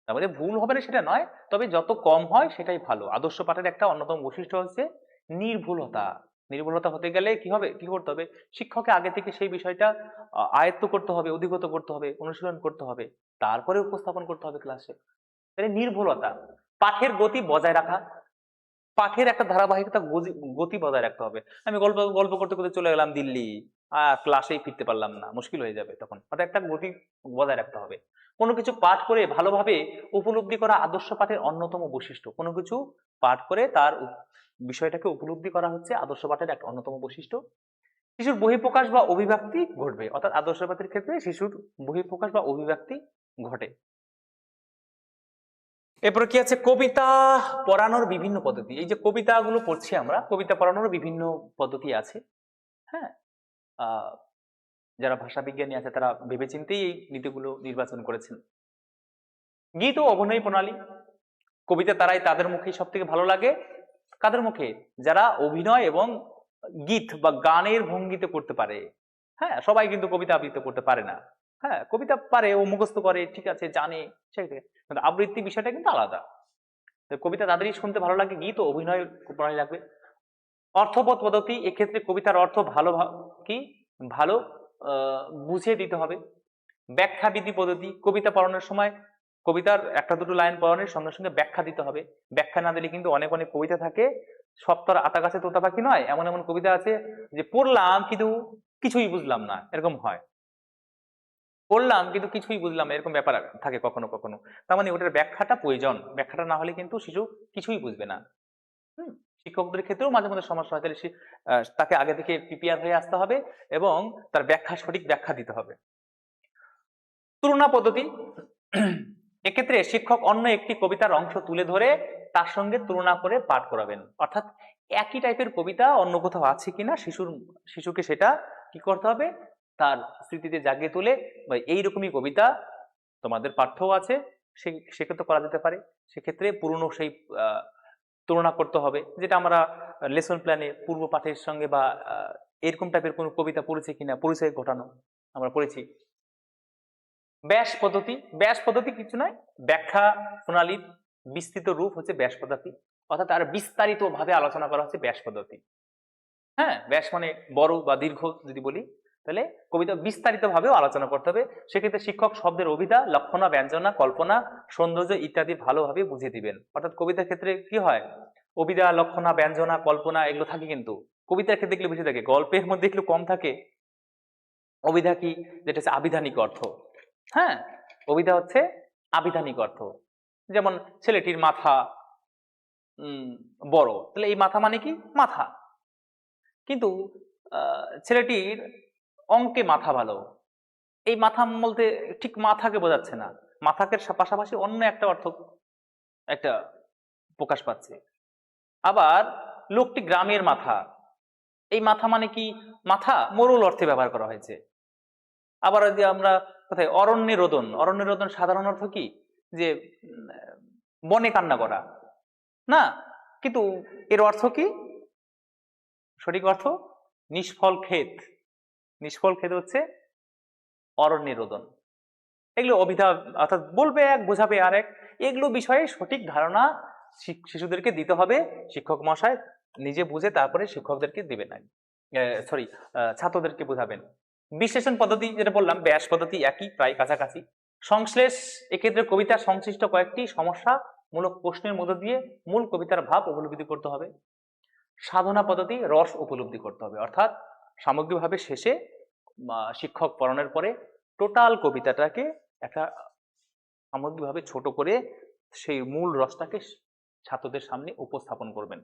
তারপরে ভুল হবে না সেটা নয়, তবে যত কম হয় সেটাই ভালো। আদর্শ পাঠের একটা অন্যতম বৈশিষ্ট্য হচ্ছে নির্ভুলতা। নির্ভুলতা হতে গেলে কি করতে হবে? শিক্ষককে আগে থেকে সেই বিষয়টা আয়ত্ত করতে হবে, অধিগত করতে হবে, অনুশীলন করতে হবে, তারপরে উপস্থাপন করতে হবে ক্লাসে। তাহলে নির্ভুলতা, পাঠের গতি বজায় রাখা, পাঠের একটা ধারাবাহিকতা গতি বজায় রাখতে হবে। আমি গল্প গল্প করতে করতে চলে গেলাম দিল্লি, ক্লাসেই ফিরতে পারলাম না, মুশকিল হয়ে যাবে তখন। অর্থাৎ একটা গতি বজায় রাখতে হবে। কোনো কিছু পাঠ করে ভালোভাবে উপলব্ধি করা আদর্শ পাঠের অন্যতম বৈশিষ্ট্য। কোনো কিছু পাঠ করে তার বিষয়টাকে উপলব্ধি করা হচ্ছে আদর্শ পাঠের একটা অন্যতম বৈশিষ্ট্য। শিশুর বহিঃপ্রকাশ বা অভিব্যক্তি ঘটবে, অর্থাৎ আদর্শ পাঠের ক্ষেত্রে শিশুর বহিঃপ্রকাশ বা অভিব্যক্তি ঘটে। এরপরে কি আছে? কবিতা পড়ানোর বিভিন্ন পদ্ধতি। এই যে কবিতাগুলো পড়ছি আমরা, কবিতা পড়ানোর বিভিন্ন পদ্ধতি আছে। হ্যাঁ, যারা ভাষা বিজ্ঞানী আছে তারা ভেবেচিন্তেই এই নীতিগুলো নির্বাচন করেছেন। গীত ও অভিনয় প্রণালী, কবিতা তারাই তাদের মুখেই সব থেকে ভালো লাগে। কাদের মুখে? যারা অভিনয় এবং গীত বা গানের ভঙ্গিতে করতে পারে। হ্যাঁ, সবাই কিন্তু কবিতা আবৃত্তি করতে পারে না। হ্যাঁ, কবিতা পারে, ও মুখস্থ করে, ঠিক আছে, জানে, কিন্তু আবৃত্তি বিষয়টা কিন্তু আলাদা। কবিতা তাদেরই শুনতে ভালো লাগে, গীত ও অভিনয় প্রণালী লাগবে। অর্থবোধ পদ্ধতি, এক্ষেত্রে কবিতার অর্থ ভালো কি ভালো বুঝিয়ে দিতে হবে। ব্যাখ্যা বিধি পদ্ধতি, কবিতা পড়ানোর সময় কবিতার একটা দুটো লাইন পড়ানোর সঙ্গে সঙ্গে ব্যাখ্যা দিতে হবে। ব্যাখ্যা না দিলে কিন্তু অনেক অনেক কবিতা থাকে সব তো আর আতা গাছে তোতা পাখি নয়, এমন এমন কবিতা আছে যে পড়লাম কিন্তু কিছুই বুঝলাম না, এরকম হয়। পড়লাম কিন্তু কিছুই বুঝলাম না, এরকম ব্যাপার থাকে কখনো কখনো। তার মানে ওটার ব্যাখ্যাটা প্রয়োজন, ব্যাখ্যাটা না হলে কিন্তু শিশু কিছুই বুঝবে না। হুম, শিক্ষকদের ক্ষেত্রেও মাঝে মাঝে সমস্যা হয়, তাহলে তাকে আগে থেকে প্রিপেয়ার হয়ে আসতে হবে এবং তার ব্যাখ্যা সঠিক ব্যাখ্যা দিতে হবে। তুলনা পদ্ধতি, এক্ষেত্রে শিক্ষক অন্য একটি কবিতার অংশ তুলে ধরে তার সঙ্গে তুলনা করে পাঠ করাবেন, অর্থাৎ একই টাইপের কবিতা অন্য কোথাও আছে কিনা শিশুকে সেটা কি করতে হবে, তার স্মৃতিতে জাগিয়ে তুলে এইরকমই কবিতা তোমাদের পাঠ্যও আছে, সেক্ষেত্রে করা যেতে পারে। সেক্ষেত্রে পুরনো সেই তুলনা করতে হবে, যেটা আমরা লেসন প্ল্যানে পূর্ব পাঠের সঙ্গে বা এরকম টাইপের কোনো কবিতা পড়েছে কিনা পরিচয় ঘটানো আমরা পড়েছি। ব্যাস পদ্ধতি, ব্যাস পদ্ধতি কিছু নয়, ব্যাখ্যা প্রণালীর বিস্তৃত রূপ হচ্ছে ব্যাস পদ্ধতি, অর্থাৎ আর বিস্তারিত ভাবে আলোচনা করা হচ্ছে ব্যাস পদ্ধতি। হ্যাঁ, ব্যাস মানে বড় বা দীর্ঘ যদি বলি, তাহলে কবিতা বিস্তারিত ভাবেও আলোচনা করতে হবে। সেক্ষেত্রে শিক্ষক শব্দের অভিধা, লক্ষণা, ব্যঞ্জনা, কল্পনা, সৌন্দর্য ইত্যাদি ভালোভাবে বুঝিয়ে দিবেন। অর্থাৎ কবিতার ক্ষেত্রে কি হয়, অভিধা, লক্ষণা, ব্যঞ্জনা, কল্পনা এগুলো থাকে, কিন্তু কবিতার ক্ষেত্রে এগুলো বেশি থাকে, গল্পের মধ্যে একটু কম থাকে। অভিধা কি, যেটা হচ্ছে আবিধানিক অর্থ। হ্যাঁ, অভিধা হচ্ছে আবিধানিক অর্থ, যেমন ছেলেটির মাথা বড়, তাহলে এই মাথা মানে কি মাথা, কিন্তু ছেলেটির অঙ্কে মাথা ভালো, এই মাথা বলতে ঠিক মাথাকে বোঝাচ্ছে না, মাথাকে পাশাপাশি অন্য একটা অর্থ একটা প্রকাশ পাচ্ছে। আবার লোকটি গ্রামের মাথা, এই মাথা মানে কি মাথা মরুল অর্থে ব্যবহার করা হয়েছে। আবার যদি আমরা কোথায় অরণ্যে রোদন, অরণ্যে রোদন সাধারণ অর্থ কি, যে বনে কান্না করা না, কিন্তু এর অর্থ কি, সঠিক অর্থ নিষ্ফল ক্ষেত, নিষ্ফল ক্ষেত হচ্ছে অরণ্যে রোদন। এগুলো অভিধা, অর্থাৎ বলবে এক বোঝাবে আরেক, এগুলো বিষয়ে সঠিক ধারণা শিশুদেরকে দিতে হবে। শিক্ষক মশাই নিজে বুঝে তারপরে শিক্ষকদেরকে দিবেন, সরি ছাত্রদেরকে বোঝাবেন। বিশ্লেষণ পদ্ধতি যেটা বললাম, ব্যাস পদ্ধতি একই, প্রায় কাছাকাছি। সংশ্লেষ, এক্ষেত্রে কবিতার সংশ্লিষ্ট কয়েকটি সমস্যামূলক প্রশ্নের মধ্য দিয়ে মূল কবিতার ভাব উপলব্ধি করতে হবে। সাধনা পদ্ধতি, রস উপলব্ধি করতে হবে, অর্থাৎ সামগ্রিকভাবে শেষে শিক্ষক পড়ানোর পরে টোটাল কবিতাটাকে একটা সামগ্রিকভাবে ছোট করে সেই মূল রসটাকে ছাত্রদের সামনে উপস্থাপন করবেন।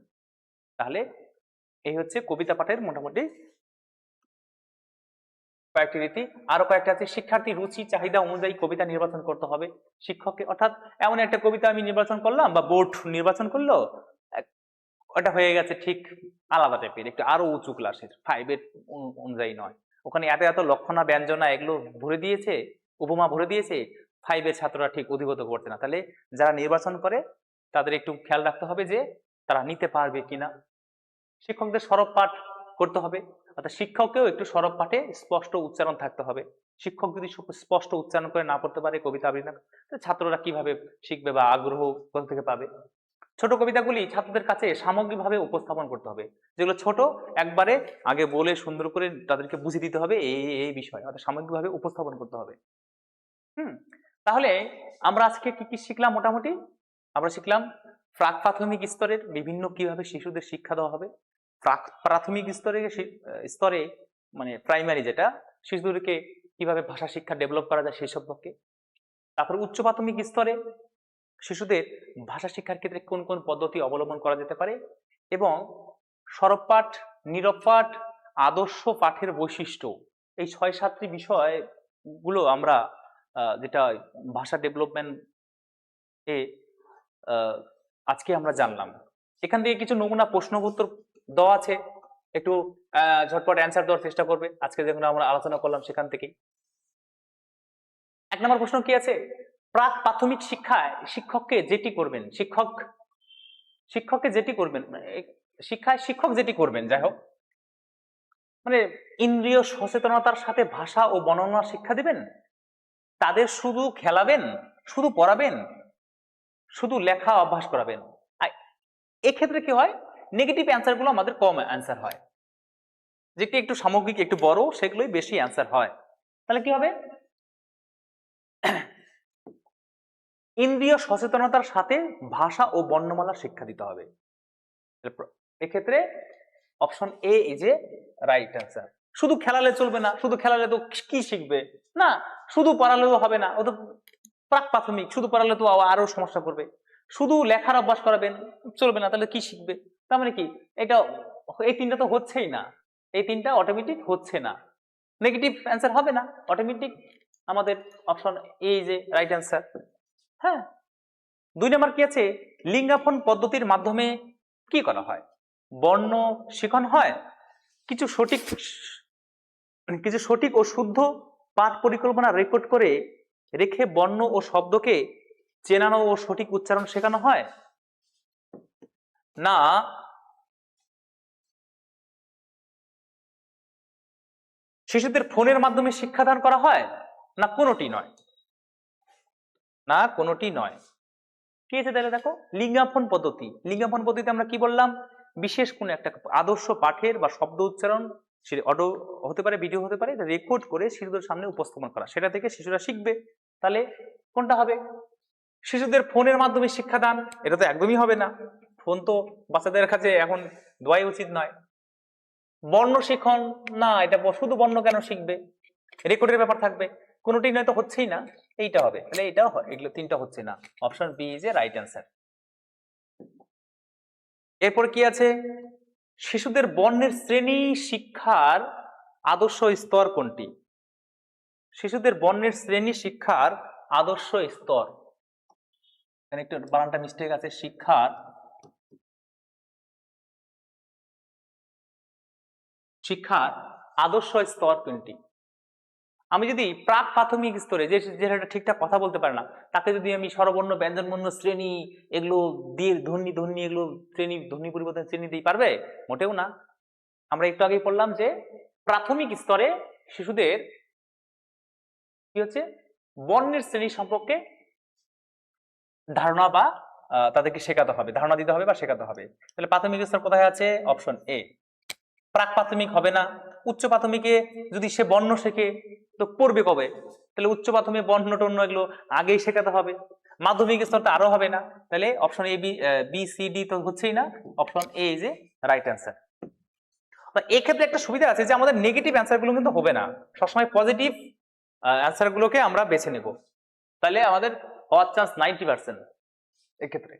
তাহলে এই হচ্ছে কবিতা পাঠের মোটামুটি কয়েকটি রীতি। আরো কয়েকটা আছে, শিক্ষার্থী রুচি চাহিদা অনুযায়ী কবিতা নির্বাচন করতে হবে শিক্ষককে, অর্থাৎ এমন একটা কবিতা আমি নির্বাচন করলাম বা বোর্ড নির্বাচন করলো, ওটা হয়ে গেছে ঠিক আলাদা টাইপের, একটু আরো উঁচু ক্লাসের 5 এর অনুযায়ী নয়, ওখানে এত এত লক্ষণা ব্যঞ্জনা এগুলো ভরে দিয়েছে, উপমা ভরে দিয়েছে, 5 এর ছাত্ররা ঠিক অধিগত করছে না। তাহলে যারা নির্বাচন করে তাদের একটু খেয়াল রাখতে হবে যে তারা নিতে পারবে কিনা। শিক্ষকদের সরব পাঠ করতে হবে, অর্থাৎ শিক্ষককেও একটু সরব পাঠে স্পষ্ট উচ্চারণ থাকতে হবে। শিক্ষক যদি স্পষ্ট উচ্চারণ করে না পড়তে পারে কবিতা আবৃত্তি, ছাত্ররা কিভাবে শিখবে বা আগ্রহ কোথা থেকে পাবে। ছোট কবিতাগুলি ছাত্রদের কাছে সামগ্রিকভাবে উপস্থাপন করতে হবে, যেগুলো ছোট একবারে আগে বলে সুন্দর করে তাদেরকে বুঝিয়ে দিতে হবে এই এই বিষয়, অর্থাৎ সামগ্রিকভাবে উপস্থাপন করতে হবে। তাহলে আমরা আজকে কি কি শিখলাম, মোটামুটি আমরা শিখলাম প্রাক প্রাথমিক স্তরের বিভিন্ন কিভাবে শিশুদের শিক্ষা দেওয়া হবে, প্রাথমিক স্তরে মানে প্রাইমারি যেটা, শিশুদেরকে কিভাবে ভাষা শিক্ষা ডেভেলপ করা যায় সেই সম্পর্কে। তারপর উচ্চ প্রাথমিক স্তরে শিশুদের ভাষা শিক্ষার ক্ষেত্রে কোন কোন পদ্ধতি অবলম্বন করা যেতে পারে, এবং সরব পাঠ, নীরব পাঠ, আদর্শ পাঠের বৈশিষ্ট্য, এই 6-7টি বিষয়গুলো আমরা যেটা ভাষা ডেভেলপমেন্ট এ আজকে আমরা জানলাম। এখান থেকে কিছু নমুনা প্রশ্ন উত্তর দেওয়া আছে, একটু ঝটপট অ্যান্সার দেওয়ার চেষ্টা করবে আজকে যেগুলো আমরা আলোচনা করলাম সেখান থেকেই। 1 নম্বর প্রশ্ন কি আছে, প্রাক প্রাথমিক শিক্ষায় শিক্ষককে যেটি করবেন, শিক্ষককে যেটি করবেন, শিক্ষায় শিক্ষক যেটি করবেন, যাই হোক মানে ইন্দ্রিয় সচেতনতার সাথে ভাষা ও বর্ণনা শিক্ষা দিবেন, তাদের শুধু খেলাবেন, শুধু পড়াবেন, শুধু লেখা অভ্যাস করাবেন। এক্ষেত্রে কি হয়, নেগেটিভ অ্যান্সার গুলো আমাদের কম অ্যান্সার হয়, যেটি একটু সামগ্রিক একটু বড় সেগুলোই বেশি অ্যান্সার হয়। তাহলে কি হবে? ইন্দ্রিয় সচেতনতার সাথে ভাষা ও বর্ণমালা শিক্ষা দিতে হবে। এক্ষেত্রে option A is a right answer. শুধু খেলালে চলবে না, শুধু খেলালে তো কি শিখবে না, শুধু পড়ালেও হবে না, ও তো প্রাক প্রাথমিক, শুধু পড়ালে তো আরো সমস্যা করবে। শুধু লেখার অভ্যাস করাবেন চলবে না, তাহলে কি শিখবে? তার মানে কি এটা, এই তিনটা তো হচ্ছেই না, এই তিনটা অটোমেটিক হচ্ছে না, নেগেটিভ অ্যান্সার হবে না অটোমেটিক। আমাদের option A is a right answer. হ্যাঁ, 2 নম্বর কি আছে? লিঙ্গাপন পদ্ধতির মাধ্যমে কি করা হয়? বর্ণ শিখন হয়, কিছু সঠিক ও শুদ্ধ পাঠ পরিকল্পনা রেকর্ড করে রেখে বর্ণ ও শব্দকে চেনানো ও সঠিক উচ্চারণ শেখানো হয়, না শিশুদের ফোনের মাধ্যমে শিক্ষাদান করা হয়, না কোনোটি নয়? না কোনোটি নয়। কি আছে তাহলে? দেখো, লিঙ্গাপন পদ্ধতি। লিঙ্গাপন পদ্ধতিতে আমরা কি বললাম? বিশেষ কোনো একটা আদর্শ পাঠের বা শব্দ উচ্চারণ, সে অডিও হতে পারে, ভিডিও হতে পারে, রেকর্ড করে শিশুদের সামনে উপস্থাপন করা, সেটা থেকে শিশুরা শিখবে। তাহলে কোনটা হবে? শিশুদের ফোনের মাধ্যমে শিক্ষাদান, এটা তো একদমই হবে না, ফোন তো বাচ্চাদের কাছে এখন দেওয়াই উচিত নয়। বর্ণ শিখন, না, এটা শুধু বর্ণ কেন শিখবে, রেকর্ডের ব্যাপার থাকবে, কোনোটি নয় তো হচ্ছেই না, এইটা হবে। তাহলে এটাও হয়, এগুলো তিনটা হচ্ছে না, option B is a right answer. এরপর কি আছে? শিশুদের বর্ণের শ্রেণী শিক্ষার আদর্শ স্তর কোনটি? শিশুদের বর্ণের শ্রেণী শিক্ষার আদর্শ স্তর, এখানে একটু বানানটা মিস্টেক আছে, শিক্ষার আদর্শ স্তর কোনটি? আমি যদি প্রাক প্রাথমিক স্তরে, যে যেটা ঠিকঠাক কথা বলতে পারে না, তাকে যদি আমি স্বরবর্ণ ব্যঞ্জনবর্ণ শ্রেণী এগুলো দিয়ে ধ্বনি ধ্বনি এগুলো শ্রেণী ধ্বনি পরিবর্তন শ্রেণী দিয়ে পারবে? মোটেও না। আমরা একটু আগেই বললাম যে প্রাথমিক স্তরে শিশুদের কি হচ্ছে, বর্ণের শ্রেণী সম্পর্কে ধারণা বা তাদেরকে শেখাতে হবে, ধারণা দিতে হবে বা শেখাতে হবে। তাহলে প্রাথমিক স্তর কোথায় আছে? Option A. প্রাক প্রাথমিক হবে না, উচ্চ প্রাথমিকে যদি সে বর্ণ শেখে তো পড়বে কবে? তাহলে উচ্চ প্রাথমিক বর্ণ টর্ণ এগুলো আগেই শেখাতে হবে। মাধ্যমিক স্তরটা আরো হবে না, তাহলে option A, B C D তো হচ্ছেই না, option A is a right answer. এক্ষেত্রে একটা সুবিধা আছে যে আমাদের নেগেটিভ অ্যান্সার গুলো কিন্তু হবে না, সবসময় পজিটিভ অ্যান্সার গুলোকে আমরা বেছে নেব, তাহলে আমাদের হওয়ার চান্স 90%। এক্ষেত্রে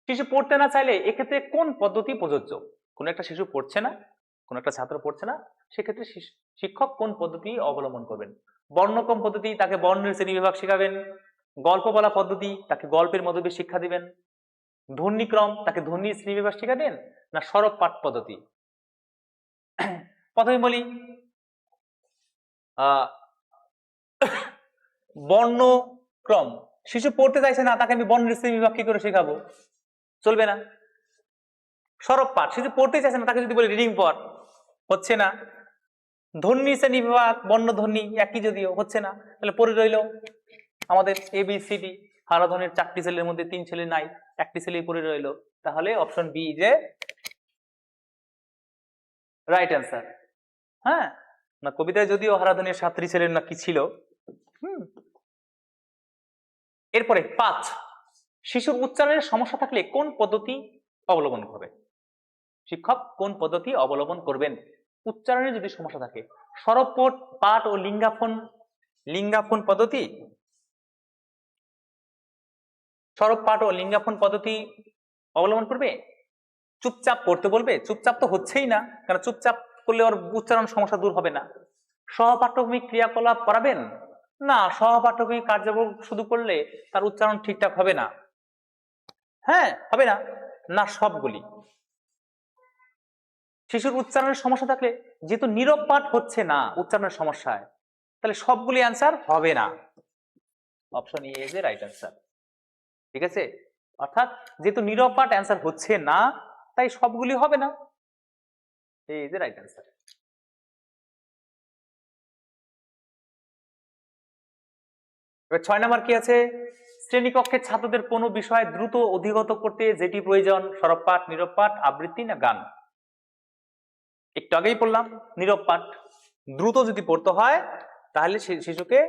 শিশু পড়তে না চাইলে এক্ষেত্রে কোন পদ্ধতি প্রযোজ্য? কোন একটা শিশু পড়ছে না, কোন একটা ছাত্র পড়ছে না, সেক্ষেত্রে শিক্ষক কোন পদ্ধতি অবলম্বন করবেন? বর্ণক্রম পদ্ধতি, তাকে বর্ণের শ্রেণী বিভাগ শেখাবেন। গল্প বলা পদ্ধতি, তাকে গল্পের মধ্যে দিয়ে শিক্ষা দিবেন। ধ্বনিক্রম, তাকে ধ্বনির শ্রেণী বিভাগ শিক্ষা দেন, না সরব পাঠ পদ্ধতি? প্রথমে বলি বর্ণক্রম। শিশু পড়তে চাইছে না, তাকে আমি বর্ণের শ্রেণী বিভাগ কি করে শেখাবো? চলবে না। সরব পাঠ, শিশু পড়তে চাইছে না, তাকে যদি বলি রিডিং পড়, হচ্ছে না। ধ্বনি শ্রেণী বিভাগ, বর্ণধ্বনি একই যদিও, হচ্ছে না, তাহলে পড়ে রইল আমাদের ABCD, হারাধনের 4টি ছেলের মধ্যে 3 ছেলে নাই, একটি ছেলেই পড়ে রইল, তাহলে অপশন বি যে রাইট অ্যান্সার। হ্যাঁ, না কবিতায় যদিও হারাধনের 7টি ছেলের না কি ছিল। এরপরে 5, শিশুর উচ্চারণের সমস্যা থাকলে কোন পদ্ধতি অবলম্বন করবে? শিক্ষক কোন পদ্ধতি অবলম্বন করবেন উচ্চারণের যদি সমস্যা থাকে? সরব পাঠ ও লিঙ্গাফোন পদ্ধতি, সরব পাঠ ও লিঙ্গাফোন পদ্ধতি অবলম্বন করবে, চুপচাপ পড়তে বলবে? চুপচাপ তো হচ্ছেই না, কারণ চুপচাপ করলে ওর উচ্চারণ সমস্যা দূর হবে না। সহপাঠ্যক্রমিক ক্রিয়াকলাপ করাবেন? না, সহপাঠ্যক্রমিক কার্যক্রম শুধু করলে তার উচ্চারণ ঠিকঠাক হবে না। হ্যাঁ, হবে না, না সবগুলি। শিশুর উচ্চারণের সমস্যা থাকলে, যেহেতু নীরব পাঠ হচ্ছে না উচ্চারণের সমস্যায়, তাহলে সবগুলি অ্যান্সার হবে না, option A is a right answer. ঠিক আছে, অর্থাৎ যেহেতু নীরব পাঠ অ্যান্সার হচ্ছে না, তাই সবগুলি হবে না, এ ইজ এ রাইট অ্যান্সার। এবার 6 নাম্বার কি আছে? শ্রেণীকক্ষের ছাত্রদের কোনো বিষয় দ্রুত অধিগত করতে যেটি প্রয়োজন, সরব পাঠ, নীরব পাঠ, আবৃত্তি না গান? একটু আগেই বললাম নীরব পাঠ। দ্রুত যদি পড়তে হয় তাহলে শিশুকে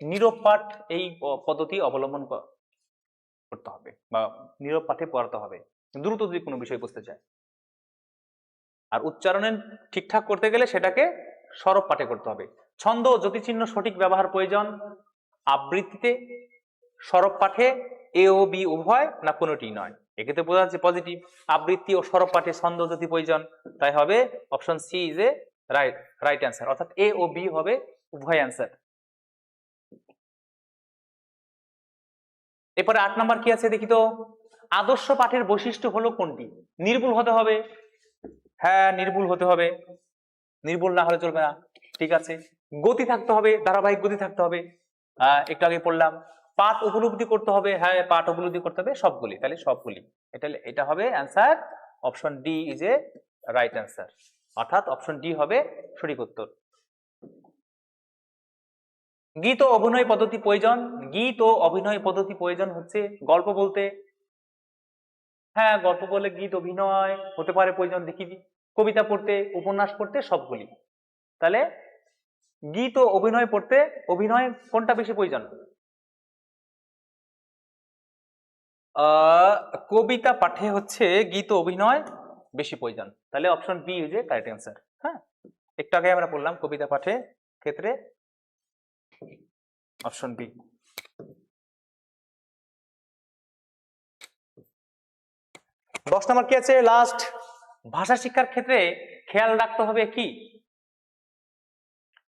নীরব পাঠ এই পদ্ধতি অবলম্বন করতে হবে বা নীরব পাঠে পড়াতে হবে দ্রুত যদি কোনো বিষয় বুঝতে চায়। আর উচ্চারণের ঠিকঠাক করতে গেলে সেটাকে সরব পাঠে করতে হবে। ছন্দ ও জ্যোতিচিহ্ন সঠিক ব্যবহার প্রয়োজন আবৃত্তিতে, সরব পাঠে এ ও বি উভয় না কোনোটি নয়? এক্ষেত্রে বোঝা যাচ্ছে পজিটিভ। আবৃত্তি ও সরব পাঠে ছন্দ জ্যোতি প্রয়োজন, তাই হবে option C is a right answer, অর্থাৎ এ ও বি হবে উভয় অ্যান্সার। এরপরে 8 নাম্বার কি আছে দেখি তো। আদর্শ পাঠের বৈশিষ্ট্য হলো কোনটি? নির্ভুল হতে হবে। হ্যাঁ, নির্ভুল হতে হবে, নির্ভুল না হলে চলবে না। ঠিক আছে। গতি থাকতে হবে, ধারাবাহিক গতি থাকতে হবে, একটু আগে পড়লাম। পাঠ উপলব্ধি করতে হবে, হ্যাঁ পাঠ উপলব্ধি করতে হবে সবগুলি, তাহলে সবগুলি। এটা হবে answer, option D is a right answer, অর্থাৎ অপশন ডি হবে সঠিক উত্তর। গীত ও অভিনয় পদ্ধতি প্রয়োজন। গীত ও অভিনয় পদ্ধতি প্রয়োজন হচ্ছে গল্প বলতে, হ্যাঁ গল্প বলে গীত অভিনয় হতে পারে প্রয়োজন, দেখিবি কবিতা পড়তে, উপন্যাস পড়তে, সবগুলি। তাহলে গীত ও অভিনয় পড়তে অভিনয় কোনটা বেশি প্রয়োজন? কবিতা পাঠে হচ্ছে গীত ও অভিনয় বেশি প্রয়োজন, তাহলে option B is a correct answer. হ্যাঁ, একটু আগে আমরা বললাম কবিতা পাঠে ক্ষেত্রে অপশন বি। দশ নম্বর কি আছে লাস্ট, ভাষা শিক্ষার ক্ষেত্রে খেয়াল রাখতে হবে কি?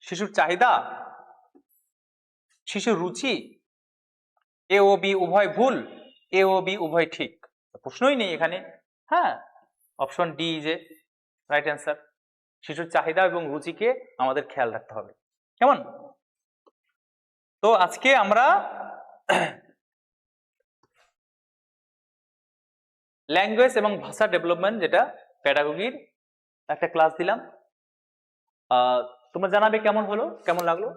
শিশুর চাহিদা, শিশুর রুচি, এ ও বি উভয় ভুল, এ ও বি উভয় ঠিক? প্রশ্নই নেই এখানে। হ্যাঁ, option D is a right answer. শিশুর চাহিদা এবং রুচিকে আমাদের খেয়াল রাখতে হবে, কেমন? তো আজকে আমরা ল্যাঙ্গুয়েজ এবং ভাষা ডেভেলপমেন্ট যেটা প্যাডাগোগির একটা ক্লাস দিলাম। তোমরা জানাবে কেমন হলো, কেমন লাগলো।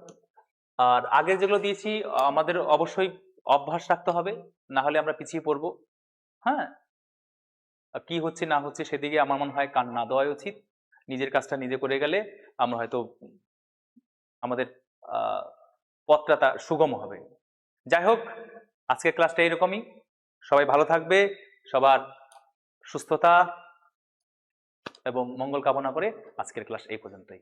আর আগে যেগুলো দিয়েছি আমাদের অবশ্যই অভ্যাস রাখতে হবে, না হলে আমরা পিছিয়ে পড়বো। হ্যাঁ, কি হচ্ছে না হচ্ছে সেদিকে আমার মনে হয় কান না দেওয়াই উচিত। নিজের কাজটা নিজে করে গেলে আমরা হয়তো আমাদের পথটা সুগম হবে। যাই হোক, আজকের ক্লাসটা এরকমই। সবাই ভালো থাকবে, সবার সুস্থতা এবং মঙ্গল কামনা করে আজকের ক্লাস এই পর্যন্তই।